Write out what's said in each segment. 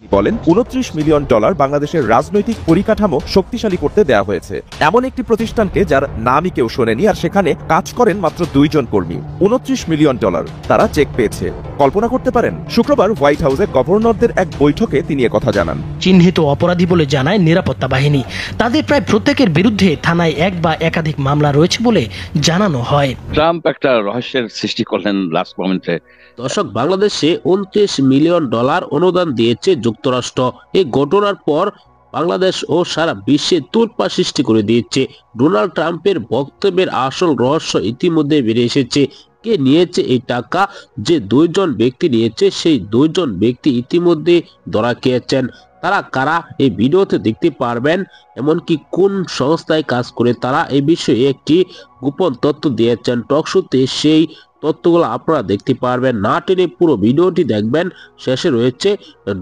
বলেন 29 million dollar বাংলাদেশের রাজনৈতিক পরিকাঠামো শক্তিশালী করতে দেয়া হয়েছে এমন একটি প্রতিষ্ঠানকে যার নামই কেউ শোনেনি, আর সেখানে কাজ করেন মাত্র 2 জন কর্মী। 29 মিলিয়ন ডলার তারা চেক পেয়েছে। কল্পনা করতে পারেন? শুক্রবার হোয়াইট হাউসে গভর্নরদের এক বৈঠকে তিনি কথা জানান। চিহ্নিত অপরাধী বলে জানায় নিরাপত্তা বাহিনী। তাদের প্রায় প্রত্যেকের বিরুদ্ধে থানায় এক বা একাধিক মামলা রয়েছে বলে জানানো হয়। ট্রাম্প একটা রহস্যের সৃষ্টি করলেন লাস্ট মোমেন্টে। দর্শক, বাংলাদেশে 29 মিলিয়ন ডলার অনুদান দিয়েছে যুক্তরাষ্ট্র। এই ঘটনার পর বাংলাদেশ ও সারা বিশ্বে তোলপাড় সৃষ্টি করে দিয়েছে। ডোনাল্ড ট্রাম্পের বক্তব্যের আসল রহস্য ইতিমধ্যে বেরিয়ে এসেছে। কে নিয়েছে এই টাকা? যে 2 জন ব্যক্তি নিয়েছে, সেই 2 জন ব্যক্তি ইতিমধ্যে ধরা খেয়েছেন। তারা কারা এই ভিডিওতে দেখতে পারবেন। এমনকি কোন সংস্থায় কাজ করে তারা এই বিষয়ে একটি গোপন তথ্য দিয়েছেন টকশোতে। সেই তথ্যগুলো আপনারা দেখতে পারবেন। না টেনে পুরো ভিডিওটি দেখবেন। শেষে রয়েছে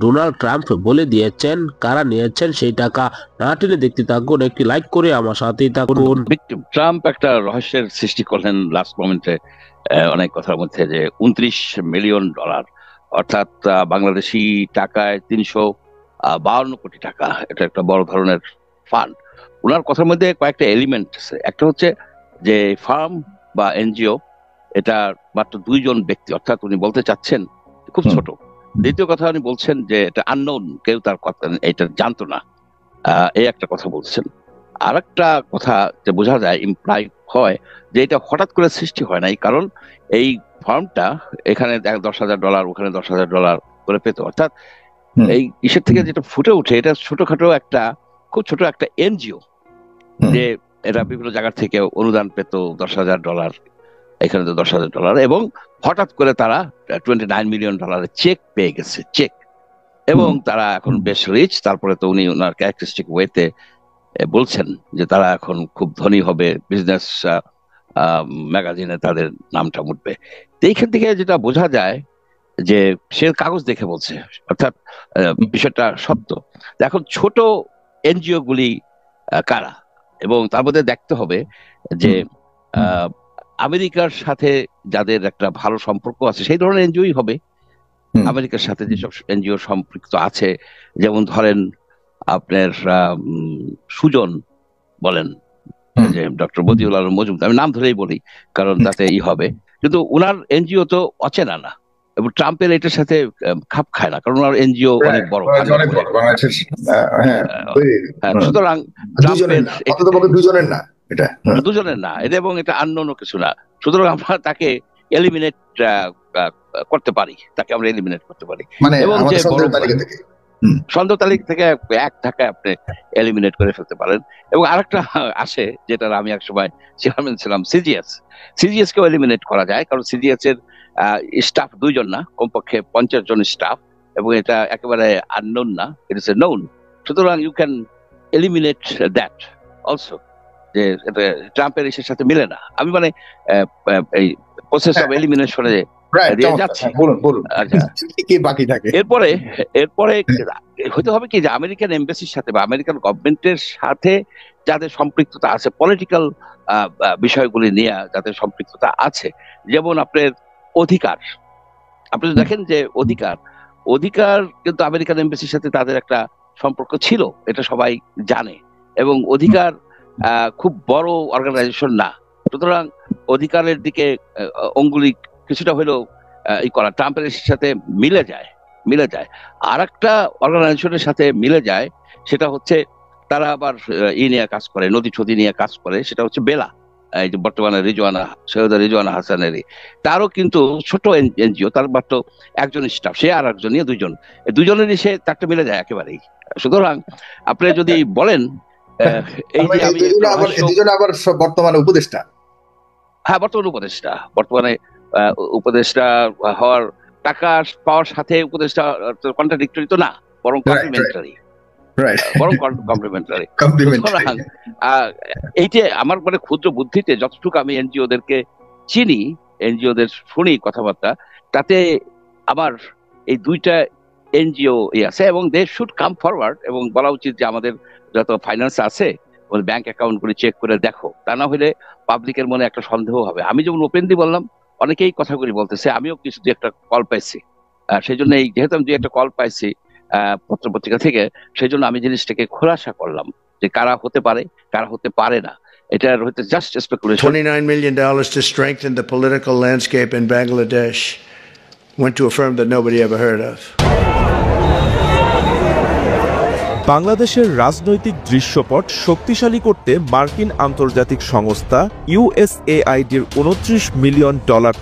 ডোনাল্ড ট্রাম্প বলে দিয়েছেন কারা নিয়েছেন সেই টাকা। না টেনে দেখতে থাকুন, একটি লাইক করে আমার সাথেই থাকুন। ট্রাম্প একটা রহস্যের সৃষ্টি করলেন লাস্ট মোমেন্টে অনেক কথার মধ্যে, যে 29 মিলিয়ন ডলার অর্থাৎ বাংলাদেশি টাকায় 352 কোটি টাকা। এটা একটা বড় ধরনের ফান্ড। ওনার কথার মধ্যে কয়েকটা এলিমেন্ট আছে। একটা হচ্ছে যে ফার্ম বা এনজিও, এটা মাত্র 2 জন ব্যক্তি, অর্থাৎ উনি বলতে চাচ্ছেন খুব ছোট। দ্বিতীয় কথা উনি বলছেন যে এটা আননোন, কেউ তার কথা এটা জানতো না, এই একটা কথা বলছেন। আর একটা কথা যে বোঝা যায়, ইমপ্লাই হয় যে এটা হঠাৎ করে সৃষ্টি হয় নাই, কারণ এই ফার্মটা এখানে $10,000 ওখানে $10,000 করে পেত। অর্থাৎ এই ইসের থেকে যেটা ফুটে উঠে, এটা ছোটখাটো একটা খুব ছোট একটা এনজিও, যে এরা বিভিন্ন জায়গা থেকে অনুদান পেত $10,000, এখানে তো $10,000, এবং হঠাৎ করে তারা $29 মিলিয়ন চেক পেয়ে গেছে, চেক। এবং তারা এখন বেশ রিচ। তারপরে তো উনি ওনার ক্যারেক্টারিস্টিক ওয়েতে বলছেন যে তারা এখন খুব ধনী হবে, বিজনেস ম্যাগাজিনে তাদের নামটা উঠবে। তো এইখান থেকে যেটা বোঝা যায় যে সে কাগজ দেখে বলছে, অর্থাৎ বিষয়টা সত্য। এখন ছোট এনজিও গুলি কারা, এবং তার মধ্যে দেখতে হবে যে আমেরিকার সাথে যাদের একটা ভালো সম্পর্ক আছে সেই ধরনের এনজিওই হবে। আমেরিকার সাথে যেসব এনজিও সম্পৃক্ত আছে, যেমন ধরেন আপনার সুজন বলেন, যে ডক্টর মতিউল আলম মজুমদার, আমি নাম ধরেই বলি কারণ তাতে হবে, কিন্তু ওনার এনজিও তো অচেনা না, এবং ট্রাম্পের এটার সাথে খাপ খায় না, কারণ ওনার এনজিও অনেক বড়। সুতরাং ট্রাম্পের দুজনের না এটা, এবং এটা আননোন কিছু না। সুতরাং আমরা তাকে এলিমিনেট করতে পারি, এবং যে সন্দেহ তালিকা থেকে এক ধাক্কায় আপনি এলিমিনেট করে ফেলতে পারেন। এবং আরেকটা আসে, যেটা আমি এক সময় চেয়ারম্যান ছিলাম, সিজিএস কেও এলিমিনেট করা যায়, কারণ সিজিএস এর স্টাফ 2 জন না, কমপক্ষে 50 জন স্টাফ, এবং এটা একেবারে আননোন না, ইট ইজ এ নোন। সুতরাং you can eliminate that also, যে ট্রাম্পের ইসের সাথে মিলে না। আমি মানে এই প্রসেস অফ এলিমিনেশনে এরপরে হতে হবে কি, যে আমেরিকান এমবাসির সাথে বা আমেরিকান গভর্নমেন্টের সাথে যাদের সম্পৃক্ততা আছে, পলিটিক্যাল বিষয়গুলি নিয়ে যাদের সম্পৃক্ততা আছে, যেমন আপনার অধিকার, আপনি দেখেন যে অধিকার কিন্তু আমেরিকান এমবাসির সাথে তাদের একটা সম্পর্ক ছিল, এটা সবাই জানে, এবং অধিকার খুব বড় অর্গানাইজেশন না। সুতরাং অধিকারের দিকে অঙ্গুলি কিছুটা হলেও করা ট্রাম্পের সাথে মিলে যায়। আর একটা অর্গানাইজেশনের সাথে মিলে যায়, সেটা হচ্ছে তারা আবার নিয়ে কাজ করে, নদী ছদি নিয়ে কাজ করে, সেটা হচ্ছে বেলা, এই যে বর্তমানে সৈয়দা রিজওয়ানা হাসানেরই, তারও কিন্তু ছোট এনজিও, তার মাত্র 1 জন স্টাফ, সে আর একজন নিয়ে 2 জন, দুজনেরই সে তারটা মিলে যায় একেবারেই। সুতরাং আপনি যদি বলেন বর্তমানে উপদেষ্টা, হ্যাঁ বর্তমানে উপদেষ্টা হওয়ার টাকা পাওয়ার সাথে উপদেষ্টা কন্ট্রাডিক্টরি তো না, বরং কমপ্লিমেন্টারি। এইটা আমার মানে ক্ষুদ্র বুদ্ধিতে যতটুকু আমি এনজিওদেরকে চিনি, এনজিওদের শুনি কথাবার্তা, তাতে আমার এই 2টা এনজিও আছে, এবং দে শুড কাম ফরওয়ার্ড, এবং বলা উচিত যে আমাদের যত ফাইন্যান্স আছে ওই ব্যাংক অ্যাকাউন্ট গুলি চেক করে দেখো। তা না হলে পাবলিকের মনে একটা সন্দেহ হবে। আমি যেমন ওপেনলি বললাম, অনেকেই কথাগুলি বলতেছে, আমিও কিছু একটা কল পাইছি, সেই জন্য যেহেতু আমি একটা কল পাইছি, পত্রপত্রিকা থেকে। সেই জন্য আমি জিনিসটাকে খোলাসা করলাম যে কারা হতে পারে, কারা হতে পারে না। এটার হয়তো just speculation. $29 million to strengthen the political landscape in Bangladesh went to a firm that nobody ever heard of. বাংলাদেশের রাজনৈতিক দৃশ্যপট শক্তিশালী করতে মার্কিন আন্তর্জাতিক সংস্থা ইউএসএআইডির $29 মিলিয়ন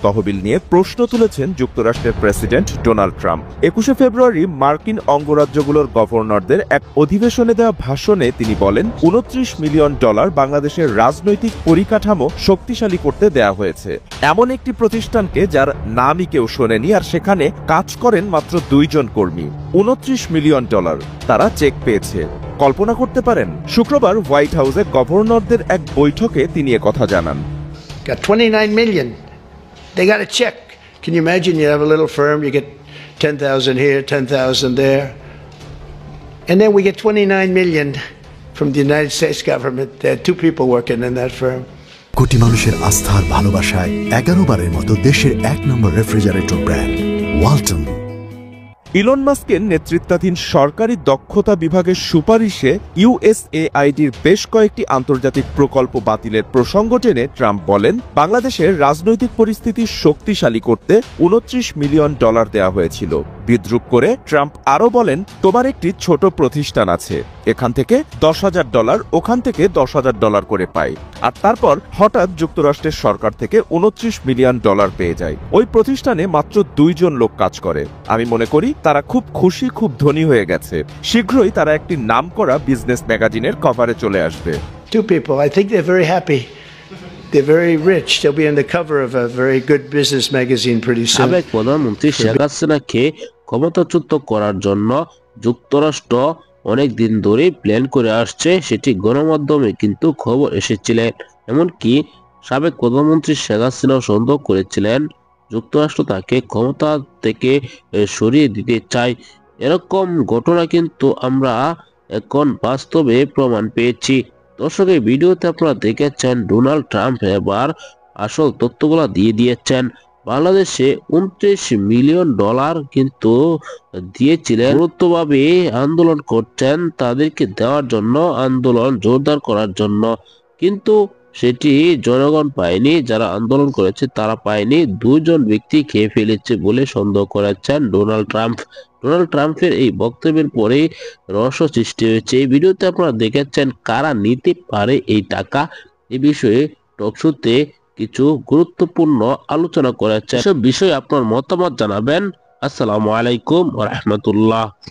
তহবিল নিয়ে প্রশ্ন তুলেছেন যুক্তরাষ্ট্রের প্রেসিডেন্ট ডোনাল্ড ট্রাম্প। 21 ফেব্রুয়ারি মার্কিন অঙ্গরাজ্যগুলোর গভর্নরদের এক অধিবেশনে দেওয়া ভাষণে তিনি বলেন, $29 মিলিয়ন বাংলাদেশের রাজনৈতিক পরিকাঠামো শক্তিশালী করতে দেয়া হয়েছে। এমন একটি প্রতিষ্ঠানকে যার নামই কেউ শোনেনি, আর সেখানে কাজ করেন মাত্র 2 জন কর্মী। $29 মিলিয়ন তারা চেক পেয়েছে। কল্পনা করতে পারেন? শুক্রবার হোয়াইট হাউসে গভর্নরদের এক বৈঠকে তিনি কথা জানান। Got 29 million. They got a check. Can you imagine? You have a little firm, you get 10,000 here, 10,000 there. And then we get 29 million from the United States government. There are 2 people working in that firm. কোটি মানুষের আস্থার ভালোবাসায় 11 বারের মতো দেশের 1 নম্বর refrigerator brand Walton. Elon মাস্কের নেতৃত্বাধীন সরকারি দক্ষতা বিভাগের সুপারিশে ইউএসএআইডির বেশ কয়েকটি আন্তর্জাতিক প্রকল্প বাতিলের প্রসঙ্গ টেনে ট্রাম্প বলেন, বাংলাদেশের রাজনৈতিক পরিস্থিতি শক্তিশালী করতে $29 মিলিয়ন দেওয়া হয়েছিল। বিদ্রূপ করে ট্রাম্প আরও বলেন, তোমার একটি ছোট প্রতিষ্ঠান আছে, এখান থেকে $10,000, ওখান থেকে $10,000 করে পায়। আর তারপর হঠাৎ যুক্তরাষ্ট্রের সরকার থেকে $29 মিলিয়ন পেয়ে যায়। ওই প্রতিষ্ঠানে মাত্র 2 জন লোক কাজ করে। আমি মনে করি তারা খুব খুশি, খুব ধনী হয়ে গেছে। শীঘ্রই তারা একটি নামকরা বিজনেস ম্যাগাজিনের কভারে চলে আসবে। 2 people. I think they're very happy. They're very rich. They'll be on the cover of a very good business magazine pretty soon. সাবেক প্রধানমন্ত্রী শেখ হাসিনাকে ক্ষমতাচ্যুত করার জন্য যুক্তরাষ্ট্র অনেক দিন ধরে প্ল্যান করে আসছে, সেটি গণমাধ্যমে কিন্তু খবর এসেছিলেন। এমনকি সাবেক প্রধানমন্ত্রী শেখ হাসিনাও সন্দেহ করেছিলেন যুক্তরাষ্ট্র তাকে ক্ষমতা থেকে সরিয়ে দিতে চায়। এরকম ঘটনা কিন্তু আমরা এখন বাস্তবে প্রমাণ পেয়েছি। দর্শক, এই ভিডিওতে আপনারা দেখেছেন ডোনাল্ড ট্রাম্প এবার আসল তথ্যগুলা দিয়ে দিয়েছেন। বাংলাদেশে $29 মিলিয়ন কিন্তু দিয়েছিলেন, গুরুত্বভাবে আন্দোলন করছেন তাদেরকে দেওয়ার জন্য, আন্দোলন জোরদার করার জন্য, কিন্তু সেটি জনগণ পায়নি, যারা আন্দোলন করেছে তারা পায়নি। 2 জন ব্যক্তি খেয়ে ফেলেছে বলে সন্দেহ করেছেন ডোনাল্ড ট্রাম্প। ডোনাল্ড ট্রাম্পের এই বক্তব্যের পরে রহস্য সৃষ্টি হয়েছে। এই ভিডিওতে আপনারা দেখেছেন কারা নিতে পারে এই টাকা, এই বিষয়ে টকশোতে কিছু গুরুত্বপূর্ণ আলোচনা করেছে। এসব বিষয়ে আপনার মতামত জানাবেন। আসসালামু আলাইকুম ওয়া রাহমাতুল্লাহ।